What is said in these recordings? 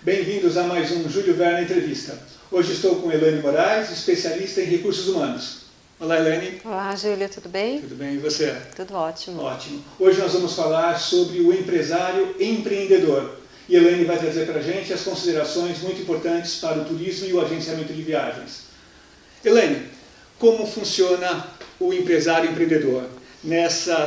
Bem-vindos a mais um Júlio Verne Entrevista. Hoje estou com Elaine Moraes, especialista em recursos humanos. Olá, Elaine. Olá, Júlio, tudo bem? Tudo bem, e você? Tudo ótimo. Ótimo. Hoje nós vamos falar sobre o empresário empreendedor. E Elaine vai trazer para a gente as considerações muito importantes para o turismo e o agenciamento de viagens. Elaine, como funciona o empresário empreendedor? Nessa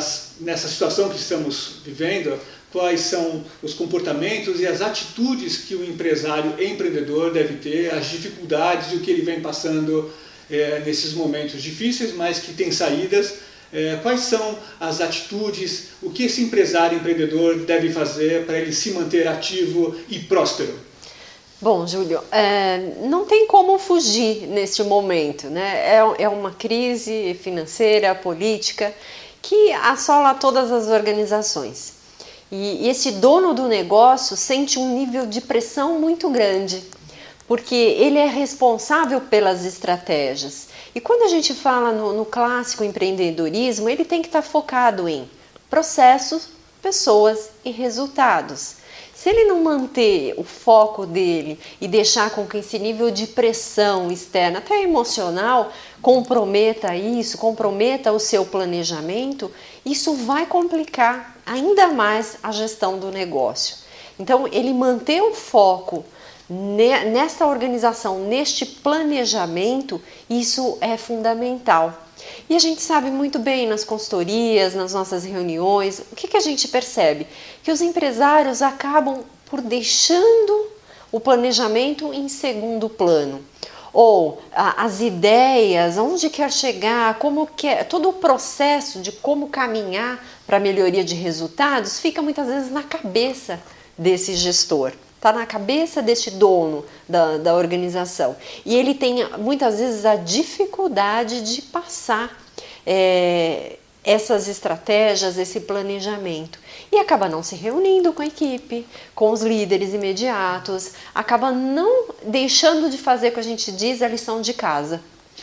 situação que estamos vivendo, quais são os comportamentos e as atitudes que o empresário empreendedor deve ter, as dificuldades e o que ele vem passando nesses momentos difíceis, mas que tem saídas. Quais são as atitudes, o que esse empresário empreendedor deve fazer para ele se manter ativo e próspero? Bom, Júlio, não tem como fugir neste momento, né? É uma crise financeira, política, que assola todas as organizações. E esse dono do negócio sente um nível de pressão muito grande, porque ele é responsável pelas estratégias. E quando a gente fala no clássico empreendedorismo, ele tem que estar focado em processos, pessoas e resultados. Se ele não manter o foco dele e deixar com que esse nível de pressão externa, até emocional, comprometa isso, comprometa o seu planejamento, isso vai complicar ainda mais a gestão do negócio. Então, ele manter o foco nessa organização, neste planejamento, isso é fundamental. E a gente sabe muito bem nas consultorias, nas nossas reuniões, o que a gente percebe? Que os empresários acabam por deixando o planejamento em segundo plano. Ou as ideias, onde quer chegar, todo o processo de como caminhar para a melhoria de resultados fica muitas vezes na cabeça desse gestor. Está na cabeça deste dono da organização. E ele tem muitas vezes a dificuldade de passar essas estratégias, esse planejamento. E acaba não se reunindo com a equipe, com os líderes imediatos, acaba não deixando de fazer, como a gente diz, a lição de casa.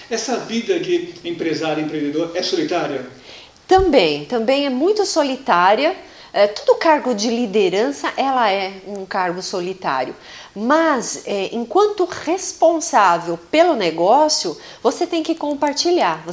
Essa vida de empresário empreendedor é solitária? Também é muito solitária. Todo cargo de liderança ela é um cargo solitário, mas enquanto responsável pelo negócio, você tem que compartilhar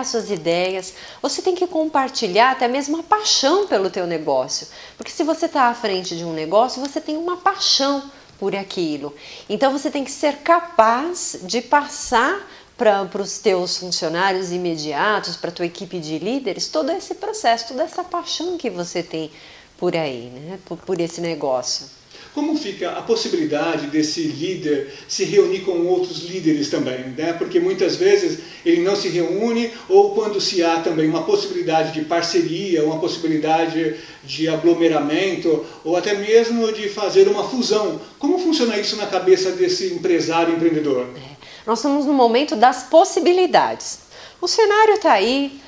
suas ideias, você tem que compartilhar até mesmo a paixão pelo teu negócio, porque se você está à frente de um negócio, você tem uma paixão por aquilo, então você tem que ser capaz de passar para os teus funcionários imediatos, para a tua equipe de líderes, todo esse processo, toda essa paixão que você tem por aí, né? por esse negócio. Como fica a possibilidade desse líder se reunir com outros líderes também, né? Porque muitas vezes ele não se reúne, ou quando se há também uma possibilidade de parceria, uma possibilidade de aglomeramento, ou até mesmo de fazer uma fusão. Como funciona isso na cabeça desse empresário empreendedor? Nós estamos no momento das possibilidades. O cenário está aí,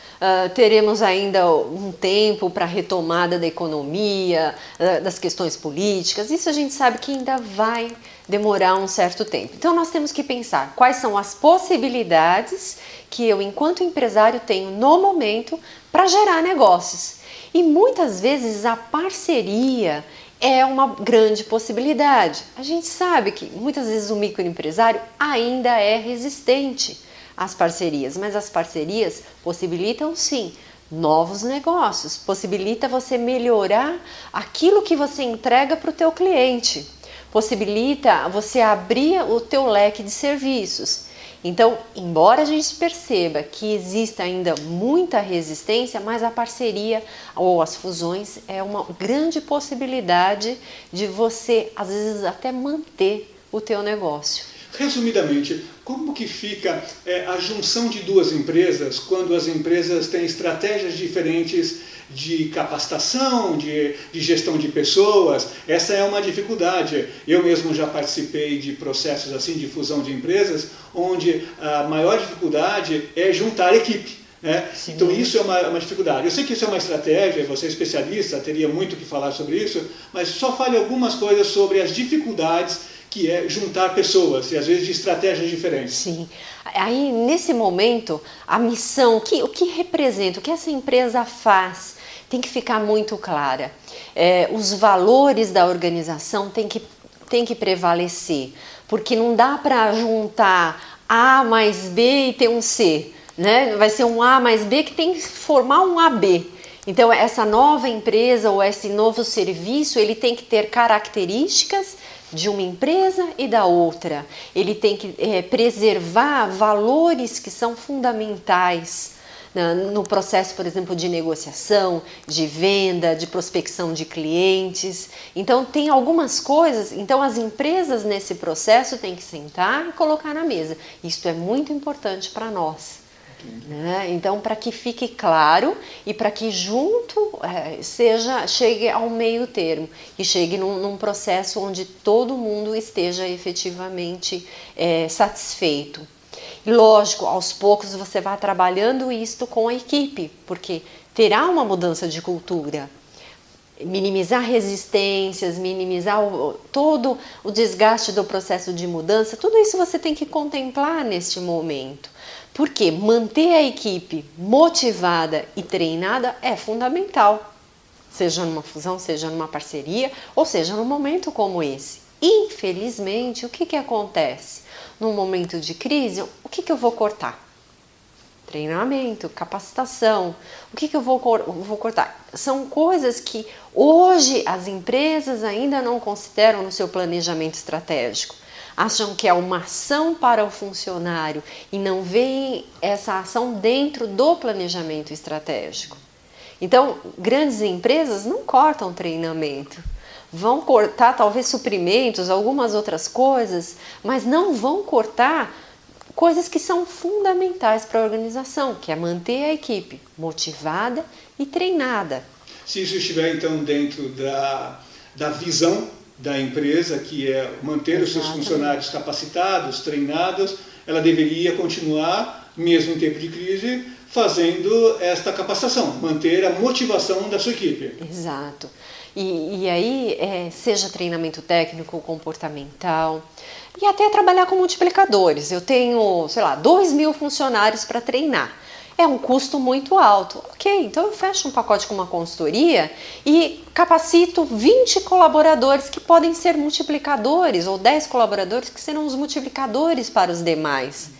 teremos ainda um tempo para a retomada da economia, das questões políticas, isso a gente sabe que ainda vai demorar um certo tempo. Então nós temos que pensar quais são as possibilidades que eu, enquanto empresário, tenho no momento para gerar negócios. E muitas vezes a parceria é uma grande possibilidade. A gente sabe que muitas vezes o microempresário ainda é resistente às parcerias, mas as parcerias possibilitam sim novos negócios, possibilita você melhorar aquilo que você entrega para o teu cliente, possibilita você abrir o teu leque de serviços. Então, embora a gente perceba que exista ainda muita resistência, mas a parceria ou as fusões é uma grande possibilidade de você, às vezes, até manter o teu negócio. Resumidamente, como que fica a junção de duas empresas quando as empresas têm estratégias diferentes de capacitação, de gestão de pessoas? Essa é uma dificuldade. Eu mesmo já participei de processos assim de fusão de empresas, onde a maior dificuldade é juntar a equipe. Então isso é uma dificuldade. Eu sei que isso é uma estratégia, você é especialista, teria muito o que falar sobre isso, mas só fale algumas coisas sobre as dificuldades que é juntar pessoas e às vezes de estratégias diferentes. Sim. Aí nesse momento a missão, o que representa, o que essa empresa faz, tem que ficar muito clara. Os valores da organização tem que tem que prevalecer, porque não dá para juntar A mais B e ter um C, né? Vai ser um A mais B que tem que formar um AB. Então, essa nova empresa ou esse novo serviço, ele tem que ter características de uma empresa e da outra. Ele tem que preservar valores que são fundamentais no processo, por exemplo, de negociação, de venda, de prospecção de clientes. Então, tem algumas coisas. Então, as empresas nesse processo têm que sentar e colocar na mesa. Isso é muito importante para nós. Né? Então, para que fique claro e para que junto chegue ao meio termo e chegue num processo onde todo mundo esteja efetivamente satisfeito. E lógico, aos poucos você vai trabalhando isso com a equipe, porque terá uma mudança de cultura. Minimizar resistências, minimizar todo o desgaste do processo de mudança, tudo isso você tem que contemplar neste momento. Porque manter a equipe motivada e treinada é fundamental, seja numa fusão, seja numa parceria, ou seja num momento como esse. Infelizmente, o que acontece? Num momento de crise, o que eu vou cortar? Treinamento, capacitação. O que eu vou cortar? São coisas que hoje as empresas ainda não consideram no seu planejamento estratégico. Acham que é uma ação para o funcionário e não veem essa ação dentro do planejamento estratégico. Então, grandes empresas não cortam treinamento. Vão cortar talvez suprimentos, algumas outras coisas, mas não vão cortar coisas que são fundamentais para a organização, que é manter a equipe motivada e treinada. Se isso estiver, então, dentro da visão da empresa, que é manter os seus funcionários capacitados, treinados, ela deveria continuar, mesmo em tempo de crise, fazendo esta capacitação, manter a motivação da sua equipe. Exato. E aí, seja treinamento técnico, comportamental, e até trabalhar com multiplicadores. Eu tenho, 2.000 funcionários para treinar. É um custo muito alto. Ok, então eu fecho um pacote com uma consultoria e capacito 20 colaboradores que podem ser multiplicadores, ou 10 colaboradores que serão os multiplicadores para os demais.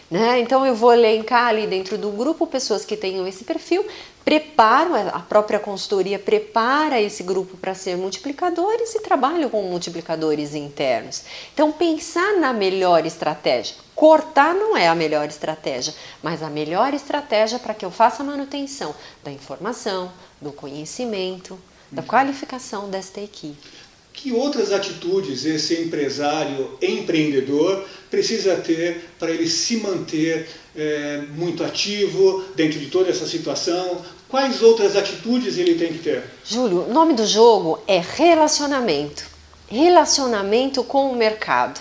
Né? Então eu vou elencar ali dentro do grupo pessoas que tenham esse perfil, preparo, a própria consultoria prepara esse grupo para ser multiplicadores e trabalho com multiplicadores internos. Então pensar na melhor estratégia. Cortar não é a melhor estratégia, mas a melhor estratégia para que eu faça a manutenção da informação, do conhecimento, da qualificação desta equipe. Que outras atitudes esse empresário empreendedor precisa ter para ele se manter muito ativo dentro de toda essa situação? Quais outras atitudes ele tem que ter? Júlio, o nome do jogo é relacionamento. Relacionamento com o mercado.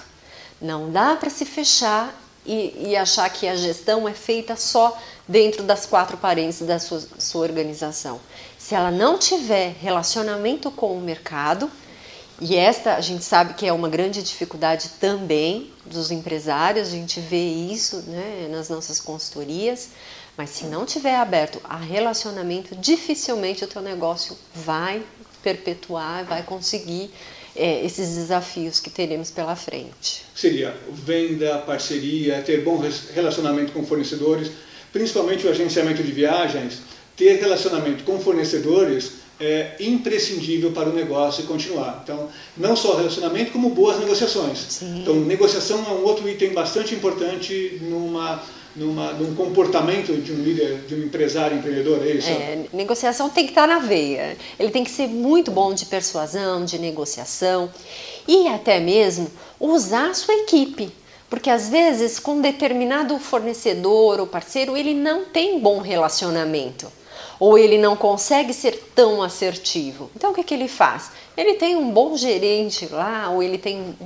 Não dá para se fechar e achar que a gestão é feita só dentro das quatro paredes da sua organização. Se ela não tiver relacionamento com o mercado, e esta a gente sabe que é uma grande dificuldade também dos empresários, a gente vê isso, né, nas nossas consultorias, mas se não tiver aberto a relacionamento, dificilmente o teu negócio vai perpetuar, vai conseguir esses desafios que teremos pela frente. Seria venda, parceria, ter bom relacionamento com fornecedores, principalmente o agenciamento de viagens, ter relacionamento com fornecedores é imprescindível para o negócio continuar. Então, não só relacionamento, como boas negociações. Sim. Então, negociação é um outro item bastante importante num comportamento de um líder, de um empresário, empreendedor, é isso? Negociação tem que estar na veia. Ele tem que ser muito bom de persuasão, de negociação e até mesmo usar a sua equipe. Porque às vezes com determinado fornecedor ou parceiro ele não tem bom relacionamento. Ou ele não consegue ser tão assertivo. Então o que ele faz? Ele tem um bom gerente lá, ou ele tem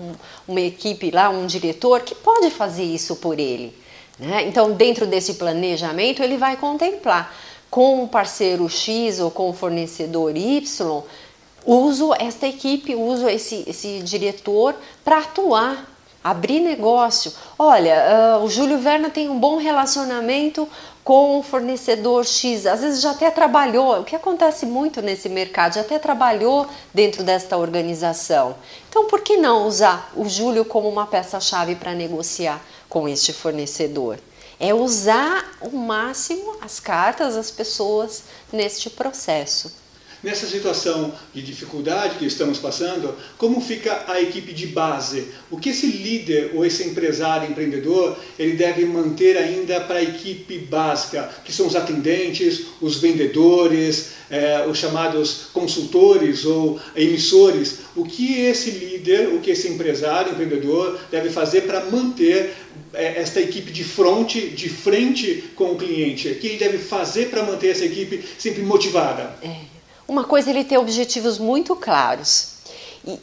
uma equipe lá, um diretor que pode fazer isso por ele. Né? Então dentro desse planejamento ele vai contemplar com o parceiro X ou com o fornecedor Y, uso esta equipe, uso esse diretor para atuar abrir negócio. Olha, o Júlio Werner tem um bom relacionamento com o fornecedor X, às vezes já até trabalhou, o que acontece muito nesse mercado, já até trabalhou dentro desta organização. Então, por que não usar o Júlio como uma peça-chave para negociar com este fornecedor? É usar ao máximo as cartas, as pessoas neste processo. Nessa situação de dificuldade que estamos passando, como fica a equipe de base? O que esse líder ou esse empresário, empreendedor, ele deve manter ainda para a equipe básica, que são os atendentes, os vendedores, os chamados consultores ou emissores? O que esse líder, o que esse empresário, empreendedor deve fazer para manter esta equipe de frente com o cliente? O que ele deve fazer para manter essa equipe sempre motivada? Uma coisa é ele ter objetivos muito claros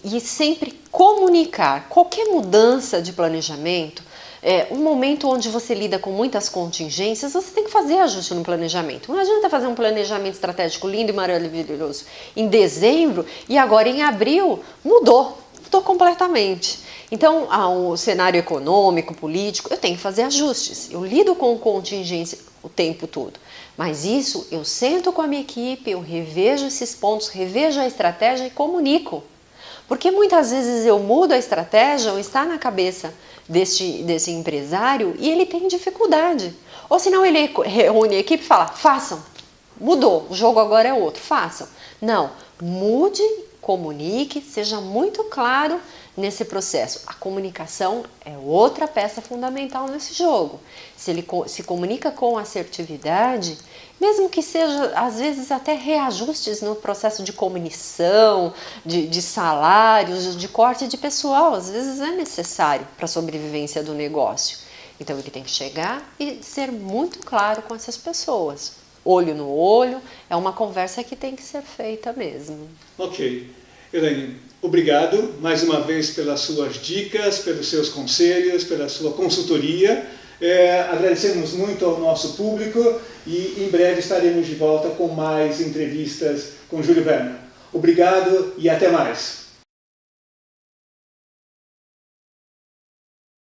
e sempre comunicar. Qualquer mudança de planejamento, um momento onde você lida com muitas contingências, você tem que fazer ajuste no planejamento. Não adianta fazer um planejamento estratégico lindo e maravilhoso em dezembro e agora em abril mudou completamente. Então, o cenário econômico, político, eu tenho que fazer ajustes. Eu lido com contingência o tempo todo. Mas isso, eu sento com a minha equipe, eu revejo esses pontos, revejo a estratégia e comunico. Porque muitas vezes eu mudo a estratégia ou está na cabeça desse empresário e ele tem dificuldade. Ou senão ele reúne a equipe e fala, façam, mudou, o jogo agora é outro, façam. Não, mude, comunique, seja muito claro nesse processo. A comunicação é outra peça fundamental nesse jogo. Se ele se comunica com assertividade, mesmo que seja, às vezes, até reajustes no processo de comissão, de salários, de corte de pessoal, às vezes é necessário para a sobrevivência do negócio. Então ele tem que chegar e ser muito claro com essas pessoas. Olho no olho, é uma conversa que tem que ser feita mesmo. Ok. Elaine, obrigado mais uma vez pelas suas dicas, pelos seus conselhos, pela sua consultoria. Agradecemos muito ao nosso público e em breve estaremos de volta com mais entrevistas com Júlio Werner. Obrigado e até mais.